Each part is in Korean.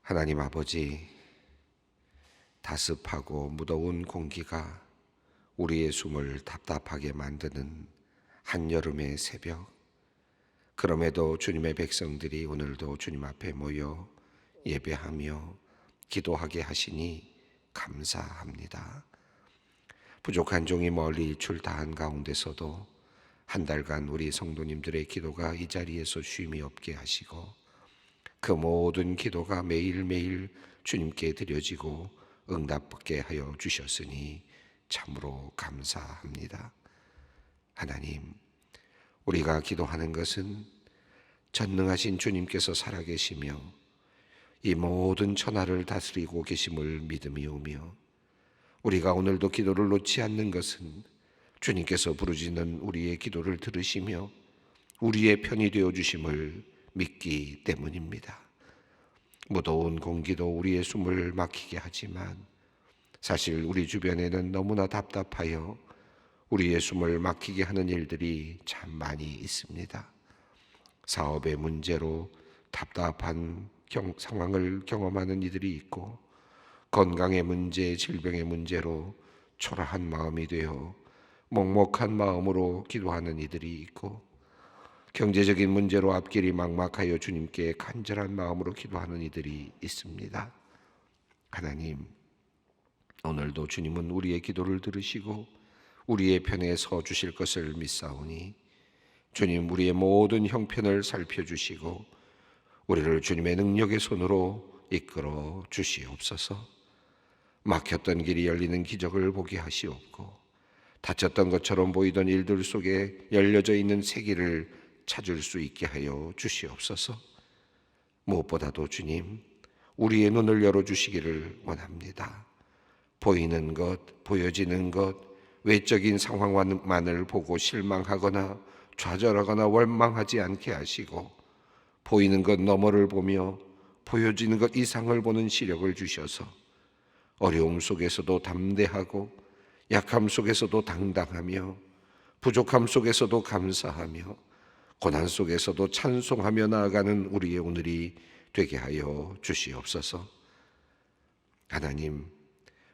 하나님 아버지, 다습하고 무더운 공기가 우리의 숨을 답답하게 만드는 한여름의 새벽, 그럼에도 주님의 백성들이 오늘도 주님 앞에 모여 예배하며 기도하게 하시니 감사합니다. 부족한 종이 멀리 일출다한 가운데서도 한 달간 우리 성도님들의 기도가 이 자리에서 쉼이 없게 하시고 그 모든 기도가 매일매일 주님께 드려지고 응답받게 하여 주셨으니 참으로 감사합니다. 하나님, 우리가 기도하는 것은 전능하신 주님께서 살아계시며 이 모든 천하를 다스리고 계심을 믿음이오며, 우리가 오늘도 기도를 놓지 않는 것은 주님께서 부르짖는 우리의 기도를 들으시며 우리의 편이 되어 주심을 믿기 때문입니다. 무더운 공기도 우리의 숨을 막히게 하지만 사실 우리 주변에는 너무나 답답하여 우리의 숨을 막히게 하는 일들이 참 많이 있습니다. 사업의 문제로 답답한 상황을 경험하는 이들이 있고, 건강의 문제, 질병의 문제로 초라한 마음이 되어 먹먹한 마음으로 기도하는 이들이 있고, 경제적인 문제로 앞길이 막막하여 주님께 간절한 마음으로 기도하는 이들이 있습니다. 하나님, 오늘도 주님은 우리의 기도를 들으시고 우리의 편에 서 주실 것을 믿사오니 주님, 우리의 모든 형편을 살펴주시고 우리를 주님의 능력의 손으로 이끌어 주시옵소서. 막혔던 길이 열리는 기적을 보게 하시옵고, 닫혔던 것처럼 보이던 일들 속에 열려져 있는 새 길을 찾을 수 있게 하여 주시옵소서. 무엇보다도 주님, 우리의 눈을 열어주시기를 원합니다. 보이는 것, 보여지는 것, 외적인 상황만을 보고 실망하거나 좌절하거나 원망하지 않게 하시고, 보이는 것 너머를 보며 보여지는 것 이상을 보는 시력을 주셔서 어려움 속에서도 담대하고 약함 속에서도 당당하며 부족함 속에서도 감사하며 고난 속에서도 찬송하며 나아가는 우리의 오늘이 되게 하여 주시옵소서. 하나님,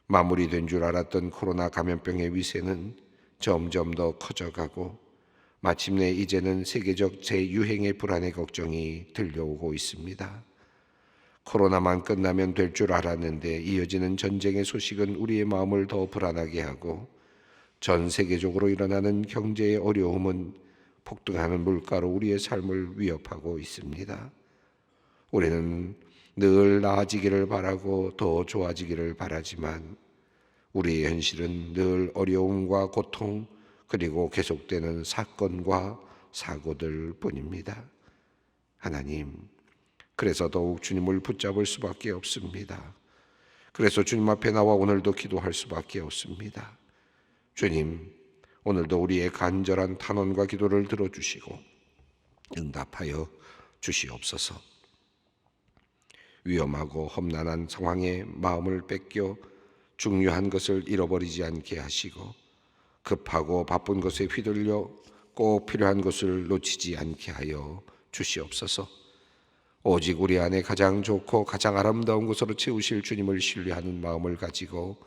마무리된 줄 알았던 코로나 감염병의 위세는 점점 더 커져가고 마침내 이제는 세계적 재유행의 불안의 걱정이 들려오고 있습니다. 코로나만 끝나면 될 줄 알았는데 이어지는 전쟁의 소식은 우리의 마음을 더 불안하게 하고, 전 세계적으로 일어나는 경제의 어려움은 폭등하는 물가로 우리의 삶을 위협하고 있습니다. 우리는 늘 나아지기를 바라고 더 좋아지기를 바라지만 우리의 현실은 늘 어려움과 고통, 그리고 계속되는 사건과 사고들 뿐입니다. 하나님, 그래서 더욱 주님을 붙잡을 수밖에 없습니다. 그래서 주님 앞에 나와 오늘도 기도할 수밖에 없습니다. 주님, 오늘도 우리의 간절한 탄원과 기도를 들어주시고 응답하여 주시옵소서. 위험하고 험난한 상황에 마음을 뺏겨 중요한 것을 잃어버리지 않게 하시고, 급하고 바쁜 것에 휘둘려 꼭 필요한 것을 놓치지 않게 하여 주시옵소서. 오직 우리 안에 가장 좋고 가장 아름다운 것으로 채우실 주님을 신뢰하는 마음을 가지고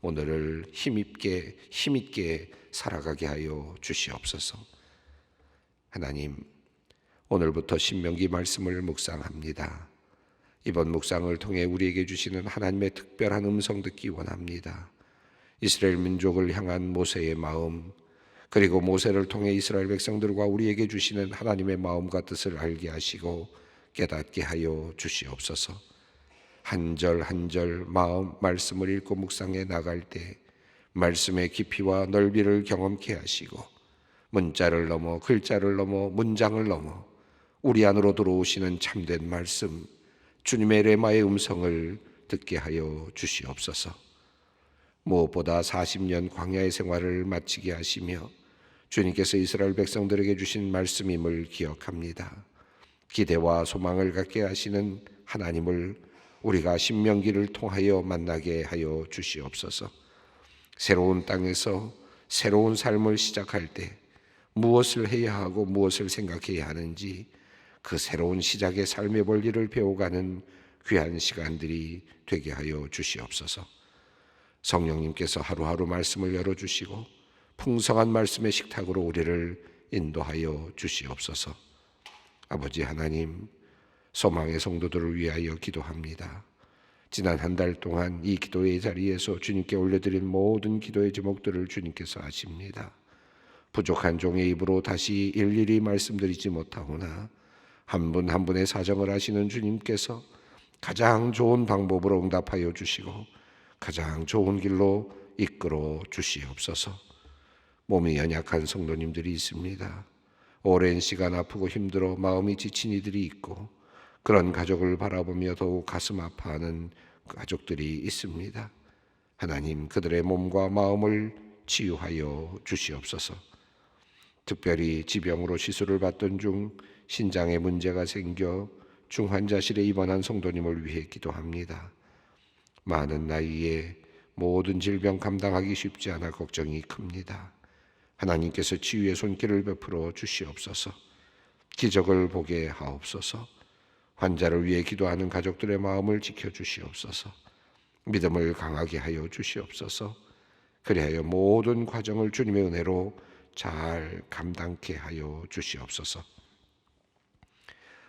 오늘을 힘있게 살아가게 하여 주시옵소서. 하나님, 오늘부터 신명기 말씀을 묵상합니다. 이번 묵상을 통해 우리에게 주시는 하나님의 특별한 음성 듣기 원합니다. 이스라엘 민족을 향한 모세의 마음, 그리고 모세를 통해 이스라엘 백성들과 우리에게 주시는 하나님의 마음과 뜻을 알게 하시고 깨닫게 하여 주시옵소서. 한 절 한 절 말씀을 읽고 묵상해 나갈 때 말씀의 깊이와 넓이를 경험케 하시고, 문자를 넘어 글자를 넘어 문장을 넘어 우리 안으로 들어오시는 참된 말씀, 주님의 레마의 음성을 듣게 하여 주시옵소서. 무엇보다 40년 광야의 생활을 마치게 하시며 주님께서 이스라엘 백성들에게 주신 말씀임을 기억합니다. 기대와 소망을 갖게 하시는 하나님을 우리가 신명기를 통하여 만나게 하여 주시옵소서. 새로운 땅에서 새로운 삶을 시작할 때 무엇을 해야 하고 무엇을 생각해야 하는지 그 새로운 시작의 삶의 원리를 배워가는 귀한 시간들이 되게 하여 주시옵소서. 성령님께서 하루하루 말씀을 열어주시고 풍성한 말씀의 식탁으로 우리를 인도하여 주시옵소서. 아버지 하나님, 소망의 성도들을 위하여 기도합니다. 지난 한 달 동안 이 기도의 자리에서 주님께 올려드린 모든 기도의 제목들을 주님께서 아십니다. 부족한 종의 입으로 다시 일일이 말씀드리지 못하오나 한 분 한 분의 사정을 아시는 주님께서 가장 좋은 방법으로 응답하여 주시고 가장 좋은 길로 이끌어 주시옵소서. 몸이 연약한 성도님들이 있습니다. 오랜 시간 아프고 힘들어 마음이 지친 이들이 있고 그런 가족을 바라보며 더욱 가슴 아파하는 가족들이 있습니다. 하나님, 그들의 몸과 마음을 치유하여 주시옵소서. 특별히 지병으로 시술을 받던 중 신장에 문제가 생겨 중환자실에 입원한 성도님을 위해 기도합니다. 많은 나이에 모든 질병 감당하기 쉽지 않아 걱정이 큽니다. 하나님께서 치유의 손길을 베풀어 주시옵소서. 기적을 보게 하옵소서. 환자를 위해 기도하는 가족들의 마음을 지켜주시옵소서. 믿음을 강하게 하여 주시옵소서. 그리하여 모든 과정을 주님의 은혜로 잘 감당케 하여 주시옵소서.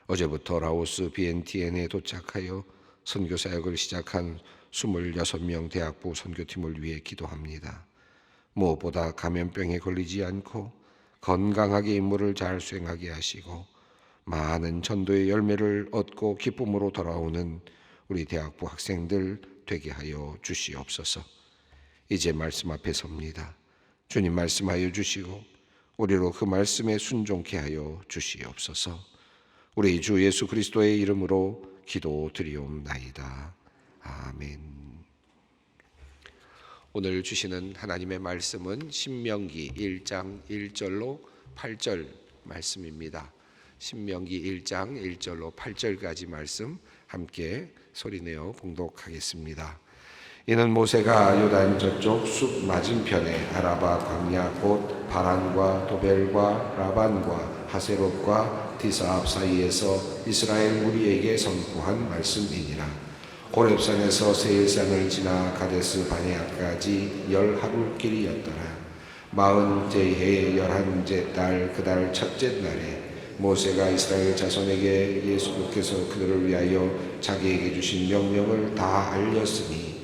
어제부터 라오스 비엔티엔에 도착하여 선교사역을 시작한 26명 대학부 선교팀을 위해 기도합니다. 무엇보다 감염병에 걸리지 않고 건강하게 임무를 잘 수행하게 하시고 많은 전도의 열매를 얻고 기쁨으로 돌아오는 우리 대학부 학생들 되게 하여 주시옵소서. 이제 말씀 앞에 섭니다. 주님 말씀하여 주시고 우리로 그 말씀에 순종케 하여 주시옵소서. 우리 주 예수 그리스도의 이름으로 기도드리옵나이다. 아멘. 오늘 주시는 하나님의 말씀은 신명기 1장 1절로 8절 말씀입니다. 신명기 1장 1절로 8절까지 말씀 함께 소리내어 봉독하겠습니다. 이는 모세가 요단 저쪽 숲 맞은편에 아라바 광야 곧 바란과 도벨과 라반과 하세롯과 디사압 사이에서 이스라엘 무리에게 선포한 말씀이니라. 호렙산에서 세일산을 지나 가데스 바네아까지 10하루 길이었더라. 40째 해의 11째 달 그 달 첫째 날에 모세가 이스라엘 자손에게 예수께서 그들을 위하여 자기에게 주신 명령을 다 알렸으니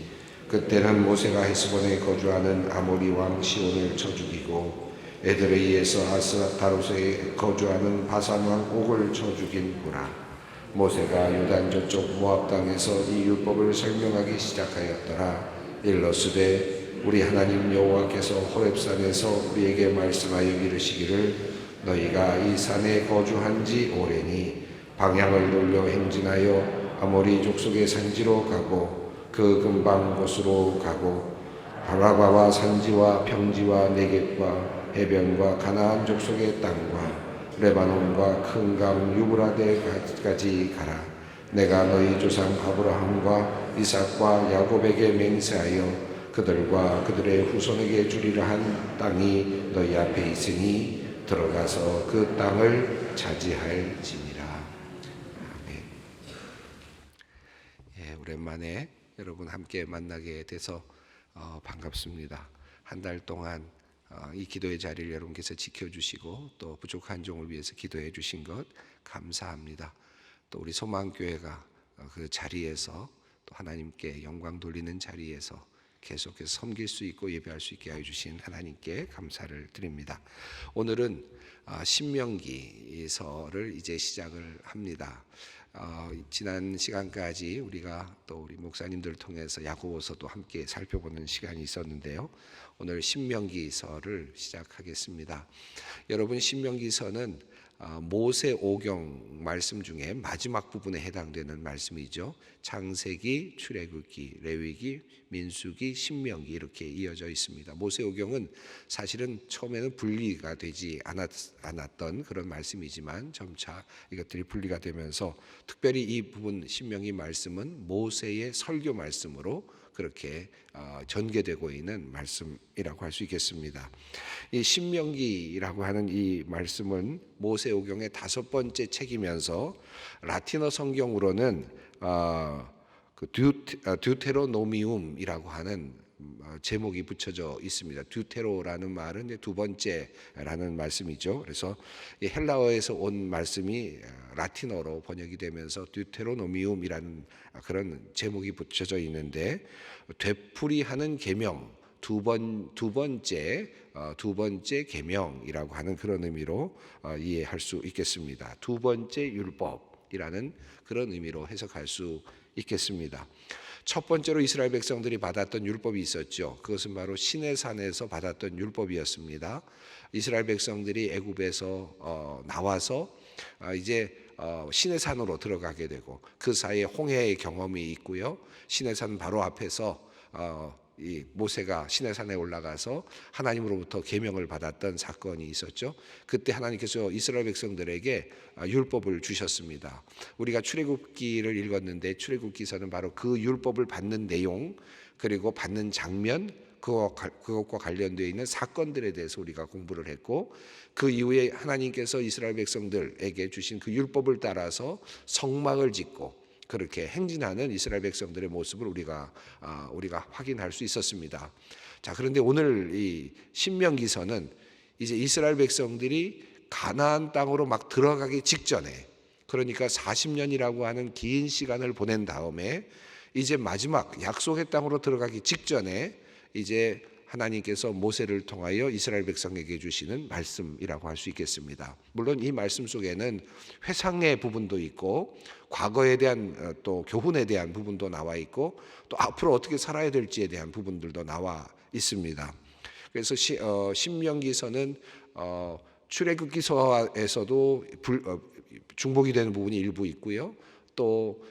그때는 모세가 헤스본에 거주하는 아모리 왕 시온을 쳐 죽이고 에드레이에서 아스타롯에 거주하는 바산 왕 옥을 쳐 죽인 후라. 모세가 요단 저쪽 모압 땅에서 이 율법을 설명하기 시작하였더라. 일러스되 우리 하나님 여호와께서 호렙산에서 우리에게 말씀하여 이르시기를 너희가 이 산에 거주한 지 오래니 방향을 돌려 행진하여 아모리 족속의 산지로 가고 그 근방 곳으로 가고 아라바와 산지와 평지와 네겝과 해변과 가나안 족속의 땅과 레바논과 큰 강 유브라데까지 가라. 내가 너희 조상 아브라함과 이삭과 야곱에게 맹세하여 그들과 그들의 후손에게 주리라 한 땅이 너희 앞에 있으니 들어가서 그 땅을 차지할지니라. 아멘. 오랜만에 여러분 함께 만나게 돼서 반갑습니다. 한 달 동안 이 기도의 자리를 여러분께서 지켜주시고 또 부족한 종을 위해서 기도해 주신 것 감사합니다. 또 우리 소망교회가 그 자리에서 또 하나님께 영광 돌리는 자리에서 계속해서 섬길 수 있고 예배할 수 있게 해주신 하나님께 감사를 드립니다. 오늘은 신명기서를 이제 시작을 합니다. 지난 시간까지 우리가 또 우리 목사님들을 통해서 야고보서도 함께 살펴보는 시간이 있었는데요. 오늘 신명기서를 시작하겠습니다. 여러분, 신명기서는 모세 오경 말씀 중에 마지막 부분에 해당되는 말씀이죠. 창세기, 출애굽기, 레위기, 민수기, 신명기 이렇게 이어져 있습니다. 모세 오경은 사실은 처음에는 분리가 되지 않았던 그런 말씀이지만 점차 이것들이 분리가 되면서 특별히 이 부분 신명기 말씀은 모세의 설교 말씀으로 그렇게 전개되고 있는 말씀이라고 할 수 있겠습니다. 이 신명기라고 하는 이 말씀은 모세오경의 5번째 책이면서 라틴어 성경으로는 그 듀테로노미움이라고 하는 제목이 붙여져 있습니다. 듀테로라는 말은 이제 두 번째라는 말씀이죠. 그래서 이 헬라어에서 온 말씀이 라틴어로 번역이 되면서 듀테로노미움이라는 그런 제목이 붙여져 있는데, 되풀이하는 계명, 두 번째 계명이라고 하는 그런 의미로 이해할 수 있겠습니다. 두 번째 율법이라는 그런 의미로 해석할 수 있겠습니다. 첫 번째로 이스라엘 백성들이 받았던 율법이 있었죠. 그것은 바로 시내산에서 받았던 율법이었습니다. 이스라엘 백성들이 애굽에서 나와서 이제 시내산으로 들어가게 되고, 그 사이에 홍해의 경험이 있고요. 시내산 바로 앞에서 이 모세가 시내산에 올라가서 하나님으로부터 계명을 받았던 사건이 있었죠. 그때 하나님께서 이스라엘 백성들에게 율법을 주셨습니다. 우리가 출애굽기를 읽었는데, 출애굽기서는 바로 그 율법을 받는 내용, 그리고 받는 장면, 그것과 관련되어 있는 사건들에 대해서 우리가 공부를 했고, 그 이후에 하나님께서 이스라엘 백성들에게 주신 그 율법을 따라서 성막을 짓고 그렇게 행진하는 이스라엘 백성들의 모습을 우리가 확인할 수 있었습니다. 자, 그런데 오늘 이 신명기서는 이제 이스라엘 백성들이 가나안 땅으로 막 들어가기 직전에, 그러니까 40년이라고 하는 긴 시간을 보낸 다음에 이제 마지막 약속의 땅으로 들어가기 직전에 이제 하나님께서 모세를 통하여 이스라엘 백성에게 주시는 말씀이라고 할 수 있겠습니다. 물론 이 말씀 속에는 회상의 부분도 있고, 과거에 대한 또 교훈에 대한 부분도 나와 있고, 또 앞으로 어떻게 살아야 될지에 대한 부분들도 나와 있습니다. 그래서 신명기서는 출애굽기서에서도 중복이 되는 부분이 일부 있고요. 또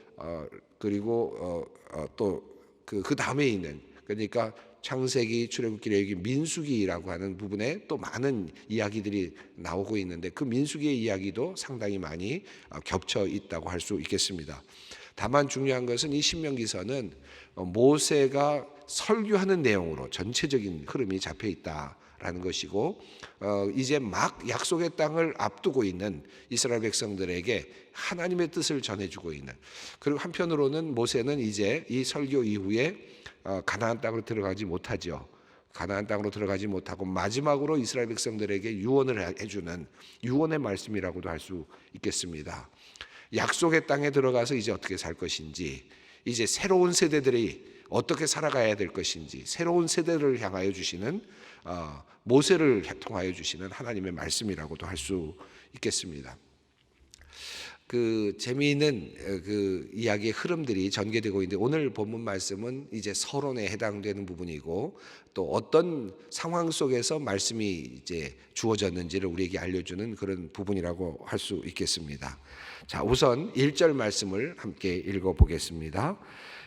그리고 또 그 다음에 있는, 그러니까 창세기, 출애굽기, 레위기, 민수기라고 하는 부분에 또 많은 이야기들이 나오고 있는데, 그 민수기의 이야기도 상당히 많이 겹쳐 있다고 할 수 있겠습니다. 다만 중요한 것은 이 신명기서는 모세가 설교하는 내용으로 전체적인 흐름이 잡혀 있다라는 것이고, 이제 막 약속의 땅을 앞두고 있는 이스라엘 백성들에게 하나님의 뜻을 전해주고 있는, 그리고 한편으로는 모세는 이제 이 설교 이후에 가나안 땅으로 들어가지 못하죠. 가나안 땅으로 들어가지 못하고 마지막으로 이스라엘 백성들에게 유언을 해주는 유언의 말씀이라고도 할 수 있겠습니다. 약속의 땅에 들어가서 이제 어떻게 살 것인지, 이제 새로운 세대들이 어떻게 살아가야 될 것인지, 새로운 세대를 향하여 주시는 모세를 통하여 주시는 하나님의 말씀이라고도 할 수 있겠습니다. 그 재미있는 그 이야기의 흐름들이 전개되고 있는데, 오늘 본문 말씀은 이제 서론에 해당되는 부분이고, 또 어떤 상황 속에서 말씀이 이제 주어졌는지를 우리에게 알려주는 그런 부분이라고 할 수 있겠습니다. 자, 우선 1절 말씀을 함께 읽어보겠습니다.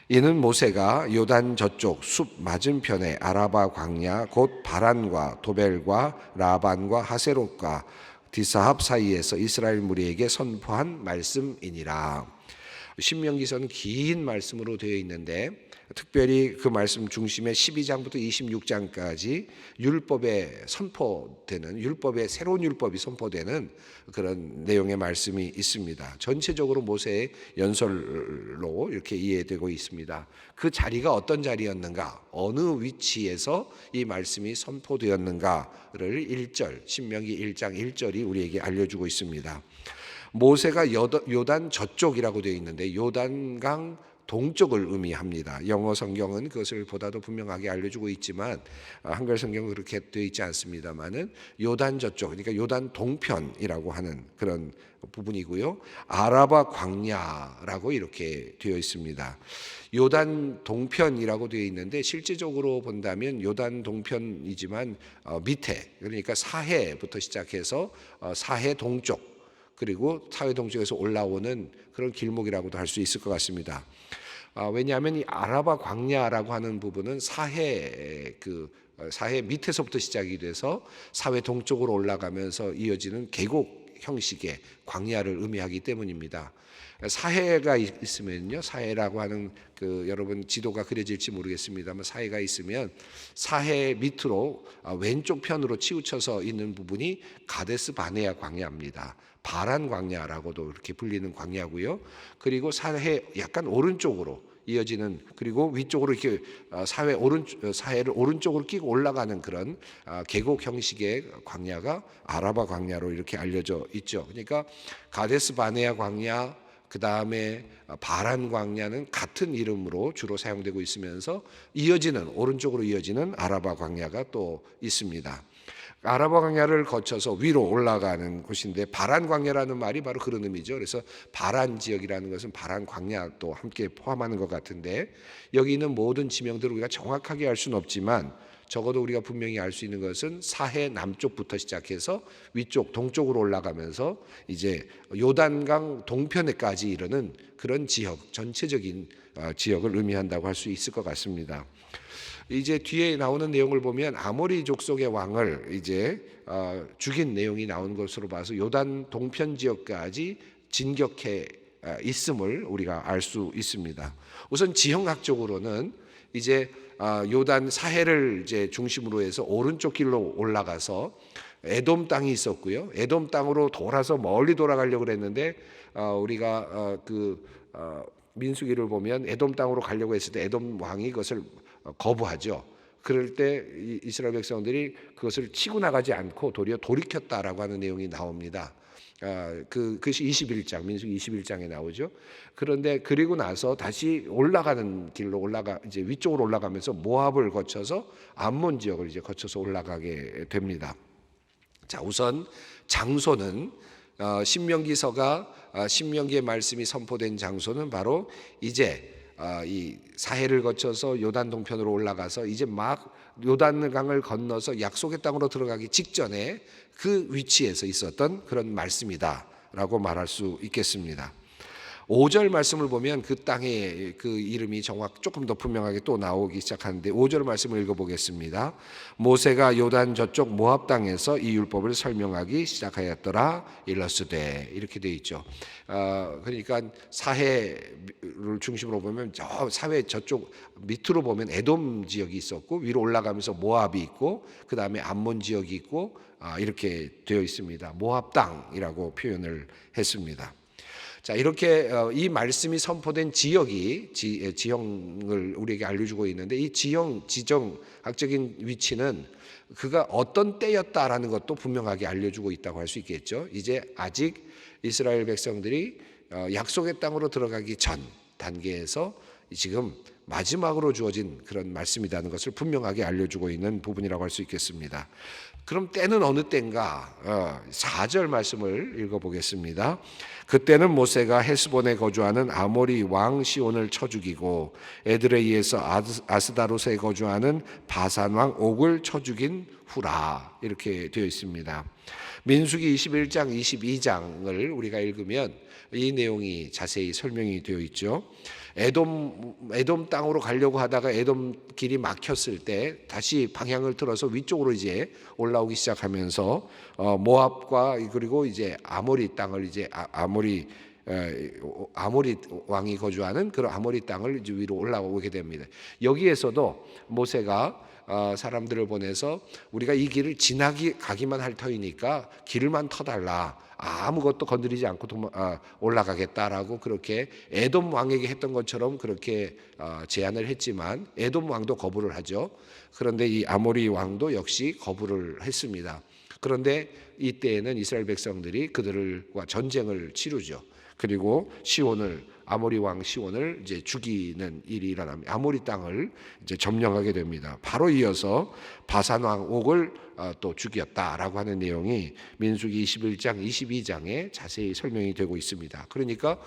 이는 모세가 요단 저쪽 숲 맞은편에 아라바 광야 곧 바란과 도벨과 라반과 하세롯과 디사합 사이에서 이스라엘 무리에게 선포한 말씀이니라. 신명기서는 긴 말씀으로 되어 있는데, 특별히 그 말씀 중심에 12장부터 26장까지 율법에 선포되는, 율법의 새로운 율법이 선포되는 그런 내용의 말씀이 있습니다. 전체적으로 모세의 연설로 이렇게 이해되고 있습니다. 그 자리가 어떤 자리였는가, 어느 위치에서 이 말씀이 선포되었는가를 1절, 신명기 1장 1절이 우리에게 알려주고 있습니다. 모세가 요단 저쪽이라고 되어 있는데, 요단강 동쪽을 의미합니다. 영어 성경은 그것을 보다도 분명하게 알려주고 있지만 한글 성경은 그렇게 되어 있지 않습니다만은 요단 저쪽, 그러니까 요단 동편이라고 하는 그런 부분이고요. 아라바 광야라고 이렇게 되어 있습니다. 요단 동편이라고 되어 있는데, 실제적으로 본다면 요단 동편이지만 밑에, 그러니까 사해부터 시작해서 사해 동쪽, 그리고 사해 동쪽에서 올라오는 그런 길목이라고도 할 수 있을 것 같습니다. 왜냐하면 이 아라바 광야라고 하는 부분은 사해 밑에서부터 시작이 돼서 사해 동쪽으로 올라가면서 이어지는 계곡 형식의 광야를 의미하기 때문입니다. 사해가 있으면요, 사해라고 하는 여러분 지도가 그려질지 모르겠습니다만 사해가 있으면 사해 밑으로 왼쪽 편으로 치우쳐서 있는 부분이 가데스 바네아 광야입니다. 바란 광야라고도 이렇게 불리는 광야고요. 그리고 사해 약간 오른쪽으로 이어지는, 그리고 위쪽으로 이렇게 사해를 오른쪽으로 끼고 올라가는 그런 계곡 형식의 광야가 아라바 광야로 이렇게 알려져 있죠. 그러니까 가데스 바네아 광야, 그 다음에 바란 광야는 같은 이름으로 주로 사용되고 있으면서 오른쪽으로 이어지는 아라바 광야가 또 있습니다. 아라바 광야를 거쳐서 위로 올라가는 곳인데 바란 광야라는 말이 바로 그런 의미죠. 그래서 바란 지역이라는 것은 바란 광야도 함께 포함하는 것 같은데, 여기 있는 모든 지명들을 우리가 정확하게 알 수는 없지만 적어도 우리가 분명히 알 수 있는 것은 사해 남쪽부터 시작해서 위쪽 동쪽으로 올라가면서 이제 요단강 동편에까지 이르는 그런 지역, 전체적인 지역을 의미한다고 할 수 있을 것 같습니다. 이제 뒤에 나오는 내용을 보면 아모리 족속의 왕을 이제 죽인 내용이 나온 것으로 봐서 요단 동편 지역까지 진격해 있음을 우리가 알 수 있습니다. 우선 지형학적으로는 이제 요단 사해를 이제 중심으로 해서 오른쪽 길로 올라가서 에돔 땅이 있었고요. 에돔 땅으로 돌아서 멀리 돌아가려고 그랬는데 우리가 민수기를 보면 에돔 땅으로 가려고 했을 때 에돔 왕이 그것을 거부하죠. 그럴 때 이스라엘 백성들이 그것을 치고 나가지 않고 도리어 돌이켰다라고 하는 내용이 나옵니다. 그것이 21장, 민수기 21장에 나오죠. 그런데 그리고 나서 다시 올라가는 길로 이제 위쪽으로 올라가면서 모압을 거쳐서 암몬 지역을 이제 거쳐서 올라가게 됩니다. 자, 우선 장소는 신명기의 말씀이 선포된 장소는 바로 이제 이 사해를 거쳐서 요단 동편으로 올라가서 이제 막 요단강을 건너서 약속의 땅으로 들어가기 직전에 그 위치에서 있었던 그런 말씀이다라고 말할 수 있겠습니다. 5절 말씀을 보면 그 땅의 그 이름이 조금 더 분명하게 또 나오기 시작하는데 5절 말씀을 읽어보겠습니다. 모세가 요단 저쪽 모압 땅에서 이 율법을 설명하기 시작하였더라 일러스되, 이렇게 되어 있죠. 그러니까 사해를 중심으로 보면 저 사해 저쪽 밑으로 보면 에돔 지역이 있었고 위로 올라가면서 모압이 있고 그 다음에 암몬 지역이 있고 이렇게 되어 있습니다. 모압 땅이라고 표현을 했습니다. 자, 이렇게 이 말씀이 선포된 지역이 지형을 우리에게 알려주고 있는데, 이 지정학적인 위치는 그가 어떤 때였다라는 것도 분명하게 알려주고 있다고 할 수 있겠죠. 이제 아직 이스라엘 백성들이 약속의 땅으로 들어가기 전 단계에서 지금 마지막으로 주어진 그런 말씀이라는 것을 분명하게 알려주고 있는 부분이라고 할 수 있겠습니다. 그럼 때는 어느 때인가? 4절 말씀을 읽어보겠습니다. 그때는 모세가 헤스본에 거주하는 아모리 왕 시온을 쳐 죽이고 에드레이에서 아스다롯에 거주하는 바산 왕 옥을 쳐 죽인 후라, 이렇게 되어 있습니다. 민수기 21장 22장을 우리가 읽으면 이 내용이 자세히 설명이 되어 있죠. 에돔 땅으로 가려고 하다가 에돔 길이 막혔을 때 다시 방향을 틀어서 위쪽으로 이제 올라오기 시작하면서 모압과 그리고 이제 아모리 땅을 이제 아모리 왕이 거주하는 그런 아모리 땅을 이제 위로 올라오게 됩니다. 여기에서도 모세가 사람들을 보내서 우리가 이 길을 가기만 할 터이니까 길만 터달라, 아무것도 건드리지 않고 올라가겠다라고 그렇게 에돔 왕에게 했던 것처럼 그렇게 제안을 했지만 에돔 왕도 거부를 하죠. 그런데 이 아모리 왕도 역시 거부를 했습니다. 그런데 이때에는 이스라엘 백성들이 그들과 전쟁을 치르죠. 그리고 아모리 왕 시온을 이제 죽이는 일이 일어납니다. 아모리 땅을 이제 점령하게 됩니다. 바로 이어서 바산 왕 옥을 또 죽였다라고 하는 내용이 민수기 21장 22장에 자세히 설명이 되고 있습니다. 그러니까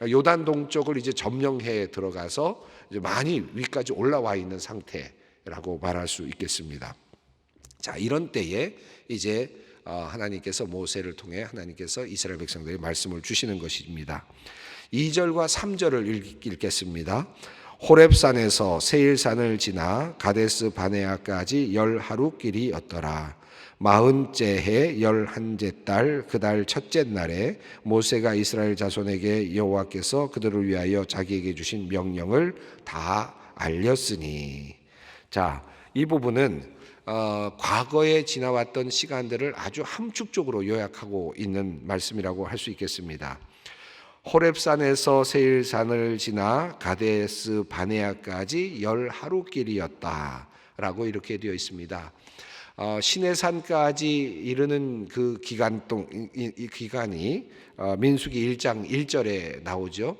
요단 동쪽을 이제 점령해 들어가서 이제 많이 위까지 올라와 있는 상태라고 말할 수 있겠습니다. 자, 이런 때에 이제 하나님께서 모세를 통해 하나님께서 이스라엘 백성들에게 말씀을 주시는 것입니다. 2절과 3절을 읽겠습니다. 호렙산에서 세일산을 지나 가데스 바네아까지 10하루 길이었더라. 마흔째 해 열한째 달 그 달 첫째 날에 모세가 이스라엘 자손에게 여호와께서 그들을 위하여 자기에게 주신 명령을 다 알렸으니. 자, 이 부분은 과거에 지나왔던 시간들을 아주 함축적으로 요약하고 있는 말씀이라고 할 수 있겠습니다. 호렙산에서 세일산을 지나 가데스 바네아까지 10하루길이었다 라고 이렇게 되어 있습니다. 시내산까지 이르는 그 이 기간이 민수기 1장 1절에 나오죠.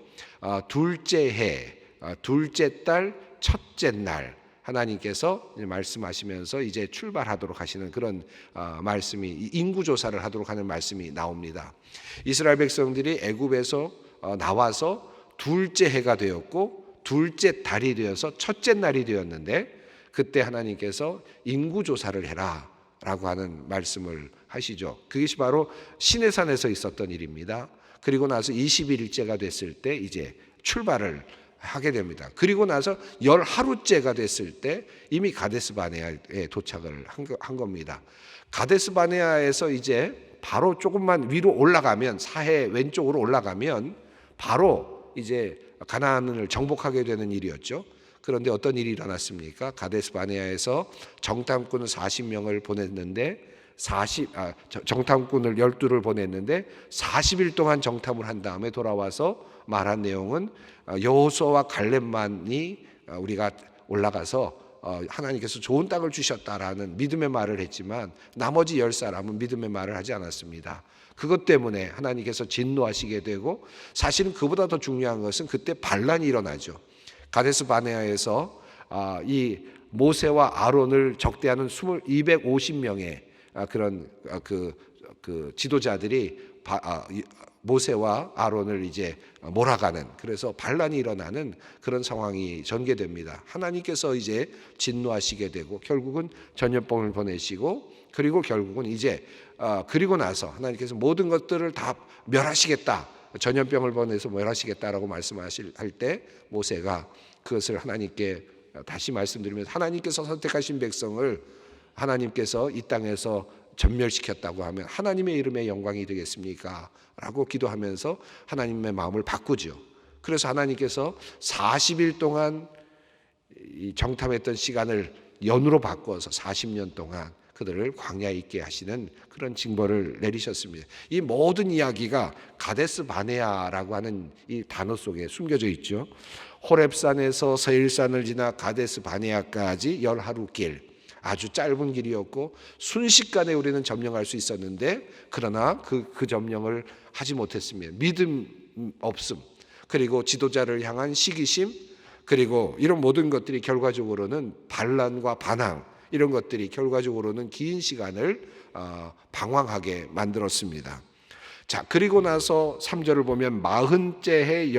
둘째 해, 둘째 달, 첫째 날 하나님께서 말씀하시면서 이제 출발하도록 하시는 그런 말씀이, 인구조사를 하도록 하는 말씀이 나옵니다. 이스라엘 백성들이 애굽에서 나와서 둘째 해가 되었고 둘째 달이 되어서 첫째 날이 되었는데, 그때 하나님께서 인구조사를 해라 라고 하는 말씀을 하시죠. 그것이 바로 시내산에서 있었던 일입니다. 그리고 나서 20일째가 됐을 때 이제 출발을 하게 됩니다. 그리고 나서 10하루째가 됐을 때 이미 가데스 바네아에 도착을 한 겁니다. 가데스 바네아에서 이제 바로 조금만 위로 올라가면, 사해 왼쪽으로 올라가면 바로 이제 가나안을 정복하게 되는 일이었죠. 그런데 어떤 일이 일어났습니까? 가데스 바네아에서 정탐꾼을 40명을 보냈는데 정탐꾼을 12를 보냈는데 40일 동안 정탐을 한 다음에 돌아와서 말한 내용은 여호수아와 갈렙만이 우리가 올라가서 하나님께서 좋은 땅을 주셨다라는 믿음의 말을 했지만 나머지 10사람은 믿음의 말을 하지 않았습니다. 그것 때문에 하나님께서 진노하시게 되고, 사실은 그보다 더 중요한 것은 그때 반란이 일어나죠. 가데스 바네아에서 이 모세와 아론을 적대하는 250명의 그런 그 지도자들이 모세와 아론을 이제 몰아가는, 그래서 반란이 일어나는 그런 상황이 전개됩니다. 하나님께서 이제 진노하시게 되고 결국은 전염병을 보내시고, 그리고 결국은 이제 그리고 나서 하나님께서 모든 것들을 다 멸하시겠다, 전염병을 보내서 멸하시겠다라고 말씀하실 때 모세가 그것을 하나님께 다시 말씀드리면서, 하나님께서 선택하신 백성을 하나님께서 이 땅에서 전멸시켰다고 하면 하나님의 이름의 영광이 되겠습니까? 라고 기도하면서 하나님의 마음을 바꾸죠. 그래서 하나님께서 40일 동안 이 정탐했던 시간을 연으로 바꿔서 40년 동안 그들을 광야에 있게 하시는 그런 징벌을 내리셨습니다. 이 모든 이야기가 가데스 바네아라고 하는 이 단어 속에 숨겨져 있죠. 호렙산에서 세일산을 지나 가데스 바네아까지 10하루길, 아주 짧은 길이었고 순식간에 우리는 점령할 수 있었는데, 그러나 그 점령을 하지 못했습니다. 믿음 없음, 그리고 지도자를 향한 시기심, 그리고 이런 모든 것들이 결과적으로는 반란과 반항, 이런 것들이 결과적으로는 긴 시간을 방황하게 만들었습니다. 자, 그리고 나서 3절을 보면 마흔째 해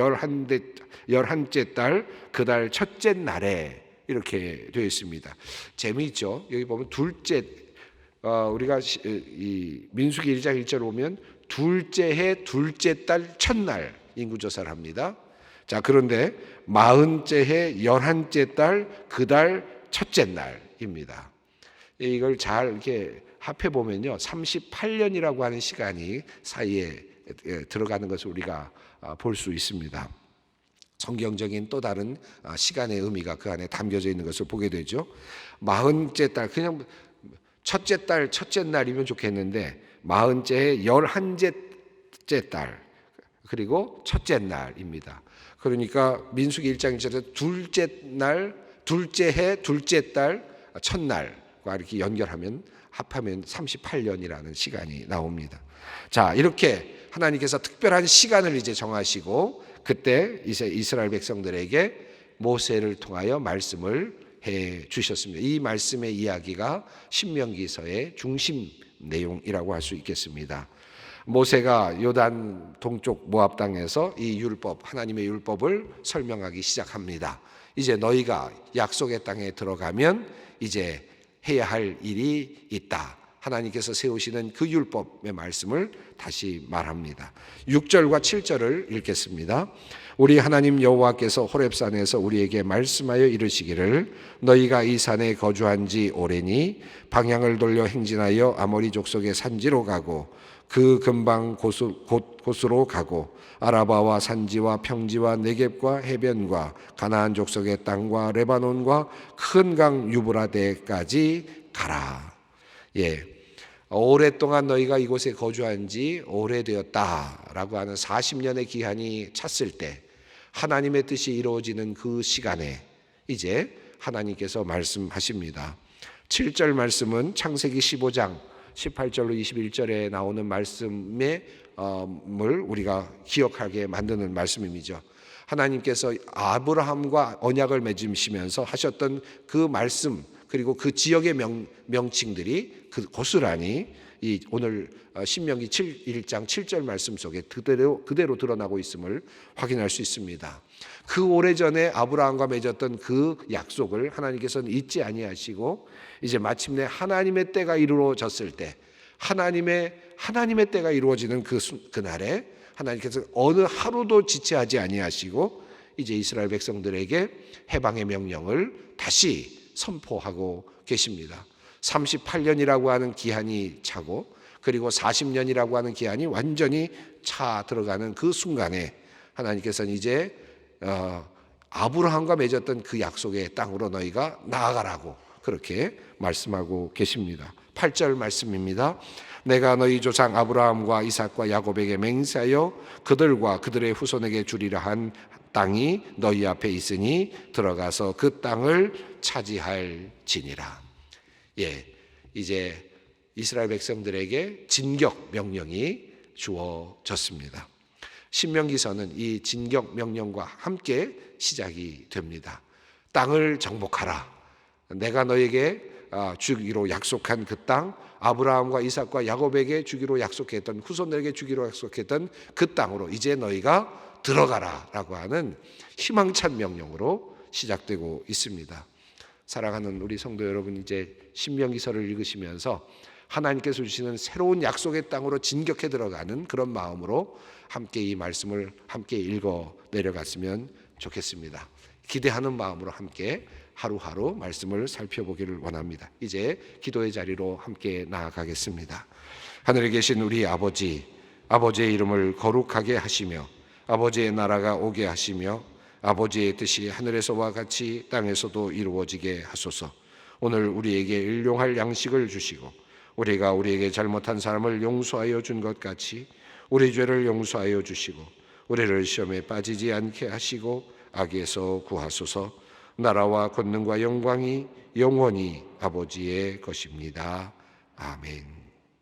열한째 달 그 달 첫째 날에 이렇게 되어 있습니다. 재미있죠. 여기 보면 둘째, 우리가 이 민수기 1장 1절 보면 둘째 해 둘째 달 첫날 인구조사를 합니다. 자, 그런데 마흔째 해 열한째 달 그 달 첫째 날입니다. 이걸 잘 이렇게 합해 보면요, 38년이라고 하는 시간이 사이에 들어가는 것을 우리가 볼 수 있습니다. 성경적인 또 다른 시간의 의미가 그 안에 담겨져 있는 것을 보게 되죠. 마흔째 달, 그냥 첫째 달 첫째 날이면 좋겠는데 마흔째 열한째 달, 그리고 첫째 날입니다. 그러니까 민수기 1장 1절에서 둘째 날, 둘째 해, 둘째 달, 첫날과 이렇게 연결하면 합하면 38년이라는 시간이 나옵니다. 자, 이렇게 하나님께서 특별한 시간을 이제 정하시고, 그때 이제 이스라엘 백성들에게 모세를 통하여 말씀을 해 주셨습니다. 이 말씀의 이야기가 신명기서의 중심 내용이라고 할 수 있겠습니다. 모세가 요단 동쪽 모압 땅에서 이 율법, 하나님의 율법을 설명하기 시작합니다. 이제 너희가 약속의 땅에 들어가면 이제 해야 할 일이 있다. 하나님께서 세우시는 그 율법의 말씀을 다시 말합니다. 6절과 7절을 읽겠습니다. 우리 하나님 여호와께서 호렙산에서 우리에게 말씀하여 이르시기를 너희가 이 산에 거주한 지 오래니 방향을 돌려 행진하여 아모리 족속의 산지로 가고 그 근방 곳으로 가고 아라바와 산지와 평지와 네겝과 해변과 가나안 족속의 땅과 레바논과 큰 강 유브라데까지 가라. 예, 오랫동안 너희가 이곳에 거주한 지 오래되었다라고 하는 40년의 기한이 찼을 때 하나님의 뜻이 이루어지는 그 시간에 이제 하나님께서 말씀하십니다. 7절 말씀은 창세기 15장 18절로 21절에 나오는 말씀을 우리가 기억하게 만드는 말씀이죠. 하나님께서 아브라함과 언약을 맺으시면서 하셨던 그 말씀, 그리고 그 지역의 명칭들이 그 고스란히 이 오늘 신명기 1장 7절 말씀 속에 그대로 드러나고 있음을 확인할 수 있습니다. 그 오래전에 아브라함과 맺었던 그 약속을 하나님께서는 잊지 아니하시고 이제 마침내 하나님의 때가 이루어졌을 때 하나님의 때가 이루어지는 그날에 하나님께서 어느 하루도 지체하지 아니하시고 이제 이스라엘 백성들에게 해방의 명령을 다시 선포하고 계십니다. 38년이라고 하는 기한이 차고 그리고 40년이라고 하는 기한이 완전히 차 들어가는 그 순간에 하나님께서는 이제 아브라함과 맺었던 그 약속의 땅으로 너희가 나아가라고 그렇게 말씀하고 계십니다. 8절 말씀입니다. 내가 너희 조상 아브라함과 이삭과 야곱에게 맹세하여 그들과 그들의 후손에게 주리라 한 땅이 너희 앞에 있으니 들어가서 그 땅을 차지할지니라. 예, 이제 이스라엘 백성들에게 진격 명령이 주어졌습니다. 신명기서는 이 진격 명령과 함께 시작이 됩니다. 땅을 정복하라. 내가 너에게 주기로 약속한 그 땅, 아브라함과 이삭과 야곱에게 주기로 약속했던, 후손들에게 주기로 약속했던 그 땅으로 이제 너희가 들어가라라고 하는 희망찬 명령으로 시작되고 있습니다. 사랑하는 우리 성도 여러분, 이제 신명기서를 읽으시면서 하나님께서 주시는 새로운 약속의 땅으로 진격해 들어가는 그런 마음으로 함께 이 말씀을 함께 읽어 내려갔으면 좋겠습니다. 기대하는 마음으로 함께 하루하루 말씀을 살펴보기를 원합니다. 이제 기도의 자리로 함께 나아가겠습니다. 하늘에 계신 우리 아버지, 아버지의 이름을 거룩하게 하시며 아버지의 나라가 오게 하시며 아버지의 뜻이 하늘에서와 같이 땅에서도 이루어지게 하소서. 오늘 우리에게 일용할 양식을 주시고 우리가 우리에게 잘못한 사람을 용서하여 준 것 같이 우리 죄를 용서하여 주시고 우리를 시험에 빠지지 않게 하시고 악에서 구하소서. 나라와 권능과 영광이 영원히 아버지의 것입니다. 아멘.